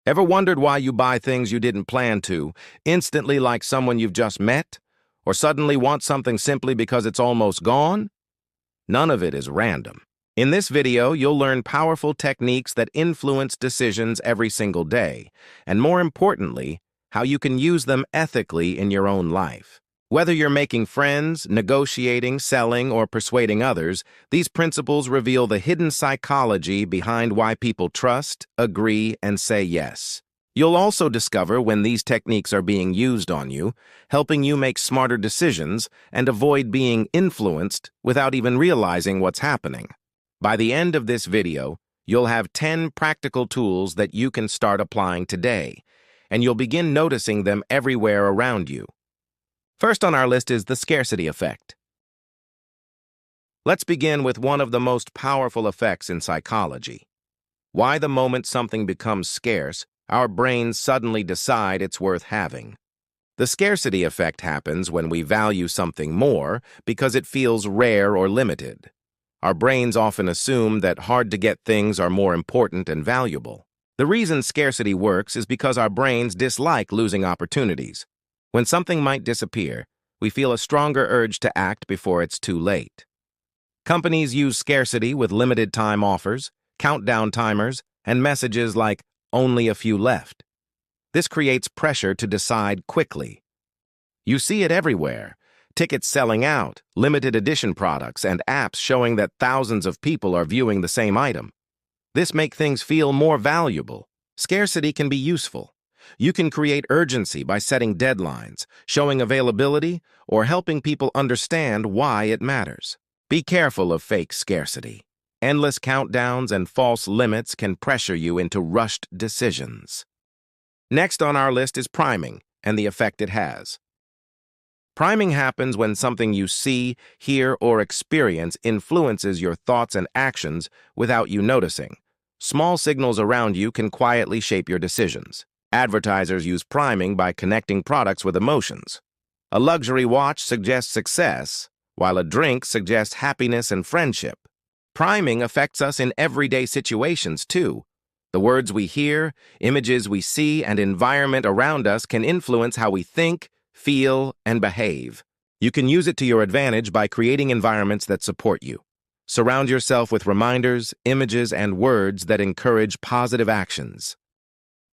Ever wondered why you buy things you didn't plan to, instantly like someone you've just met? Or suddenly want something simply because it's almost gone? None of it is random. In this video, you'll learn powerful techniques that influence decisions every single day, and more importantly, how you can use them ethically in your own life. Whether you're making friends, negotiating, selling, or persuading others, these principles reveal the hidden psychology behind why people trust, agree, and say yes. You'll also discover when these techniques are being used on you, helping you make smarter decisions and avoid being influenced without even realizing what's happening. By the end of this video, you'll have 10 practical tools that you can start applying today, and you'll begin noticing them everywhere around you. First on our list is the scarcity effect. Let's begin with one of the most powerful effects in psychology. Why the moment something becomes scarce, our brains suddenly decide it's worth having. The scarcity effect happens when we value something more because it feels rare or limited. Our brains often assume that hard-to-get things are more important and valuable. The reason scarcity works is because our brains dislike losing opportunities. When something might disappear, we feel a stronger urge to act before it's too late. Companies use scarcity with limited time offers, countdown timers, and messages like, "Only a few left." This creates pressure to decide quickly. You see it everywhere. Tickets selling out, limited edition products, and apps showing that thousands of people are viewing the same item. This makes things feel more valuable. Scarcity can be useful. You can create urgency by setting deadlines, showing availability, or helping people understand why it matters. Be careful of fake scarcity. Endless countdowns and false limits can pressure you into rushed decisions. Next on our list is priming and the effect it has. Priming happens when something you see, hear, or experience influences your thoughts and actions without you noticing. Small signals around you can quietly shape your decisions. Advertisers use priming by connecting products with emotions. A luxury watch suggests success, while a drink suggests happiness and friendship. Priming affects us in everyday situations, too. The words we hear, images we see, and environment around us can influence how we think, feel, and behave. You can use it to your advantage by creating environments that support you. Surround yourself with reminders, images, and words that encourage positive actions.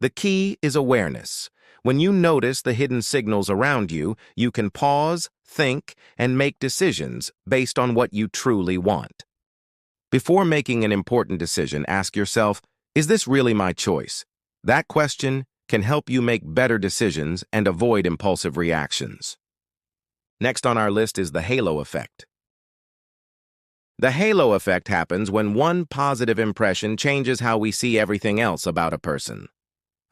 The key is awareness. When you notice the hidden signals around you, you can pause, think, and make decisions based on what you truly want. Before making an important decision, ask yourself, is this really my choice? That question can help you make better decisions and avoid impulsive reactions. Next on our list is the halo effect. The halo effect happens when one positive impression changes how we see everything else about a person.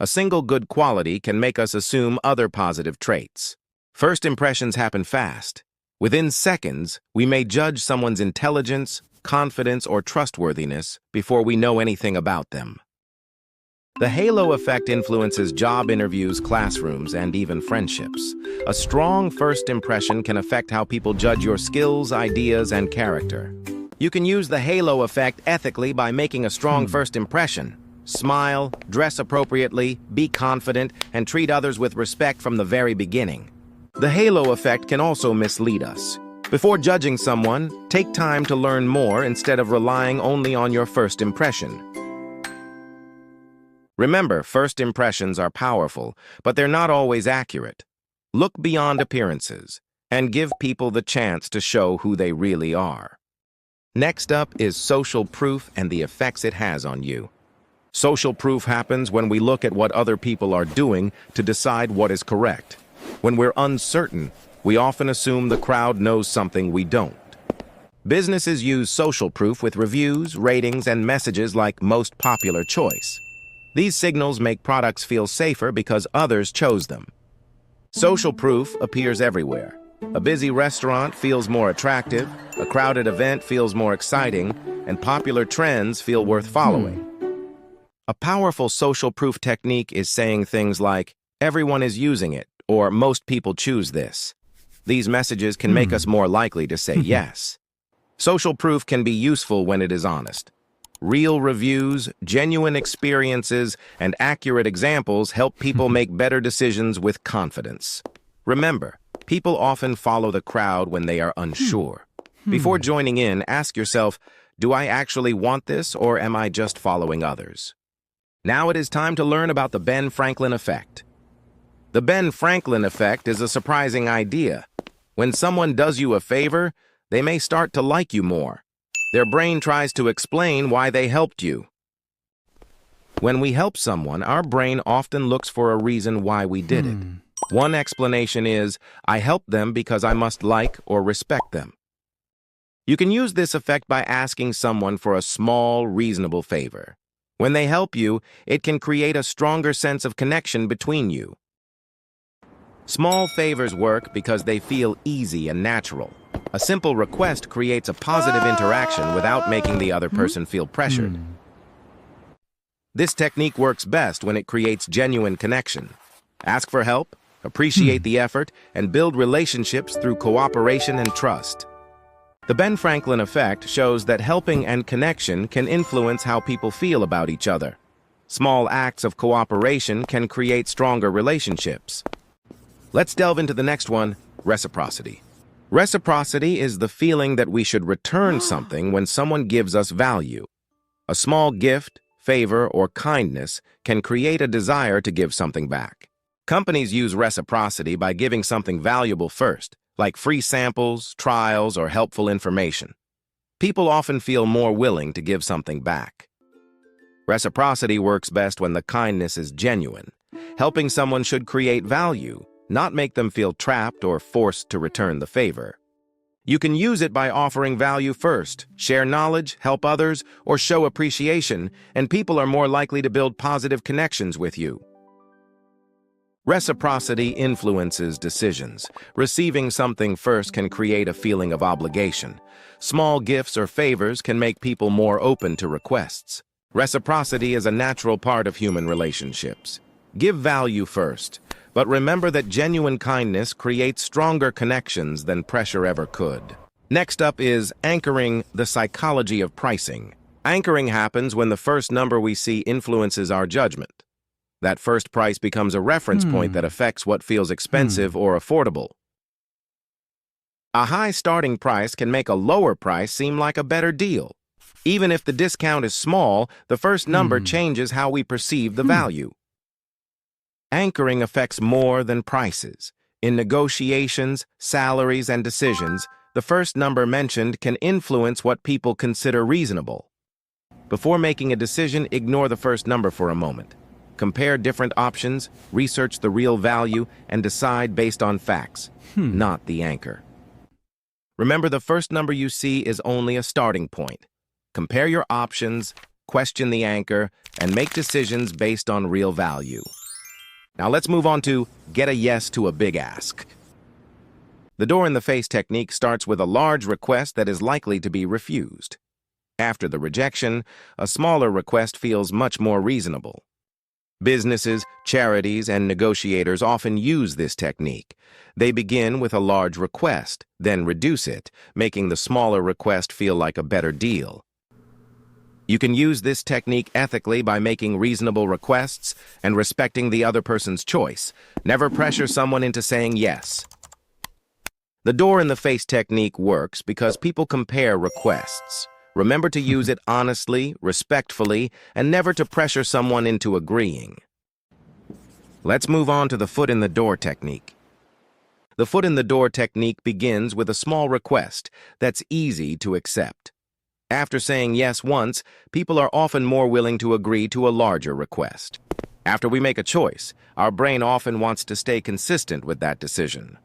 A single good quality can make us assume other positive traits. First impressions happen fast. Within seconds, we may judge someone's intelligence, confidence, or trustworthiness before we know anything about them. The halo effect influences job interviews, classrooms, and even friendships. A strong first impression can affect how people judge your skills, ideas, and character. You can use the halo effect ethically by making a strong first impression. Smile, dress appropriately, be confident, and treat others with respect from the very beginning. The halo effect can also mislead us. Before judging someone, take time to learn more instead of relying only on your first impression. Remember, first impressions are powerful, but they're not always accurate. Look beyond appearances and give people the chance to show who they really are. Next up is social proof and the effects it has on you. Social proof happens when we look at what other people are doing to decide what is correct. When we're uncertain, we often assume the crowd knows something we don't. Businesses use social proof with reviews, ratings, and messages like most popular choice. These signals make products feel safer because others chose them. Social proof appears everywhere. A busy restaurant feels more attractive, a crowded event feels more exciting, and popular trends feel worth following. A powerful social proof technique is saying things like, "Everyone is using it," or "Most people choose this." These messages can make us more likely to say yes. Social proof can be useful when it is honest. Real reviews, genuine experiences, and accurate examples help people make better decisions with confidence. Remember, people often follow the crowd when they are unsure. Before joining in, ask yourself, do I actually want this, or am I just following others? Now it is time to learn about the Ben Franklin effect. The Ben Franklin effect is a surprising idea. When someone does you a favor, they may start to like you more. Their brain tries to explain why they helped you. When we help someone, our brain often looks for a reason why we did it. One explanation is, I helped them because I must like or respect them. You can use this effect by asking someone for a small, reasonable favor. When they help you, it can create a stronger sense of connection between you. Small favors work because they feel easy and natural. A simple request creates a positive interaction without making the other person feel pressured. This technique works best when it creates genuine connection. Ask for help, appreciate the effort, and build relationships through cooperation and trust. The Ben Franklin effect shows that helping and connection can influence how people feel about each other. Small acts of cooperation can create stronger relationships. Let's delve into the next one, reciprocity. Reciprocity is the feeling that we should return something when someone gives us value. A small gift, favor, or kindness can create a desire to give something back. Companies use reciprocity by giving something valuable first, like free samples, trials, or helpful information. People often feel more willing to give something back. Reciprocity works best when the kindness is genuine. Helping someone should create value, not make them feel trapped or forced to return the favor. You can use it by offering value first, share knowledge, help others, or show appreciation, and people are more likely to build positive connections with you. Reciprocity influences decisions. Receiving something first can create a feeling of obligation. Small gifts or favors can make people more open to requests. Reciprocity is a natural part of human relationships. Give value first. But remember that genuine kindness creates stronger connections than pressure ever could. Next up is anchoring, the psychology of pricing. Anchoring happens when the first number we see influences our judgment. That first price becomes a reference point that affects what feels expensive or affordable. A high starting price can make a lower price seem like a better deal. Even if the discount is small, the first number changes how we perceive the value. Anchoring affects more than prices. In negotiations, salaries, and decisions, the first number mentioned can influence what people consider reasonable. Before making a decision, ignore the first number for a moment. Compare different options, research the real value, and decide based on facts, not the anchor. Remember, the first number you see is only a starting point. Compare your options, question the anchor, and make decisions based on real value. Now let's move on to get a yes to a big ask. The door-in-the-face technique starts with a large request that is likely to be refused. After the rejection, a smaller request feels much more reasonable. Businesses, charities, and negotiators often use this technique. They begin with a large request, then reduce it, making the smaller request feel like a better deal. You can use this technique ethically by making reasonable requests and respecting the other person's choice. Never pressure someone into saying yes. The door-in-the-face technique works because people compare requests. Remember to use it honestly, respectfully, and never to pressure someone into agreeing. Let's move on to the foot-in-the-door technique. The foot-in-the-door technique begins with a small request that's easy to accept. After saying yes once, people are often more willing to agree to a larger request. After we make a choice, our brain often wants to stay consistent with that decision.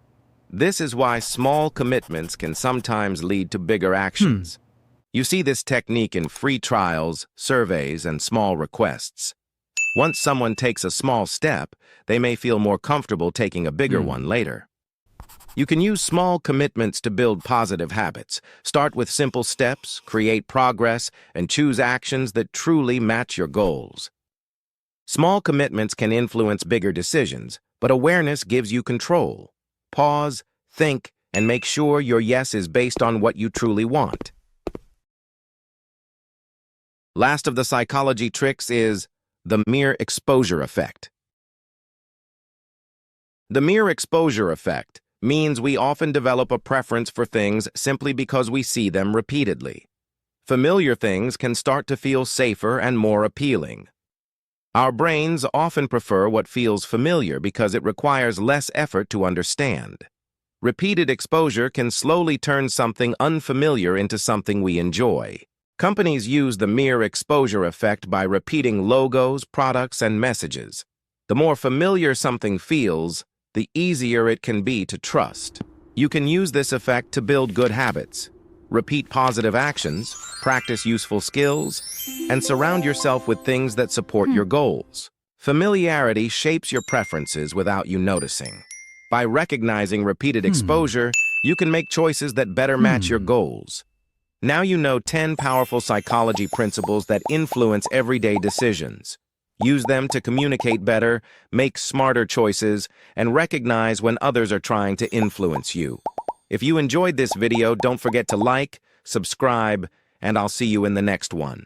This is why small commitments can sometimes lead to bigger actions. You see this technique in free trials, surveys, and small requests. Once someone takes a small step, they may feel more comfortable taking a bigger one later. You can use small commitments to build positive habits. Start with simple steps, create progress, and choose actions that truly match your goals. Small commitments can influence bigger decisions, but awareness gives you control. Pause, think, and make sure your yes is based on what you truly want. Last of the psychology tricks is the mere exposure effect. The mere exposure effect means we often develop a preference for things simply because we see them repeatedly. Familiar things can start to feel safer and more appealing. Our brains often prefer what feels familiar because it requires less effort to understand. Repeated exposure can slowly turn something unfamiliar into something we enjoy. Companies use the mere exposure effect by repeating logos, products, and messages. The more familiar something feels, the easier it can be to trust. You can use this effect to build good habits, repeat positive actions, practice useful skills, and surround yourself with things that support your goals. Familiarity shapes your preferences without you noticing. By recognizing repeated exposure, you can make choices that better match your goals. Now you know 10 powerful psychology principles that influence everyday decisions. Use them to communicate better, make smarter choices, and recognize when others are trying to influence you. If you enjoyed this video, don't forget to like, subscribe, and I'll see you in the next one.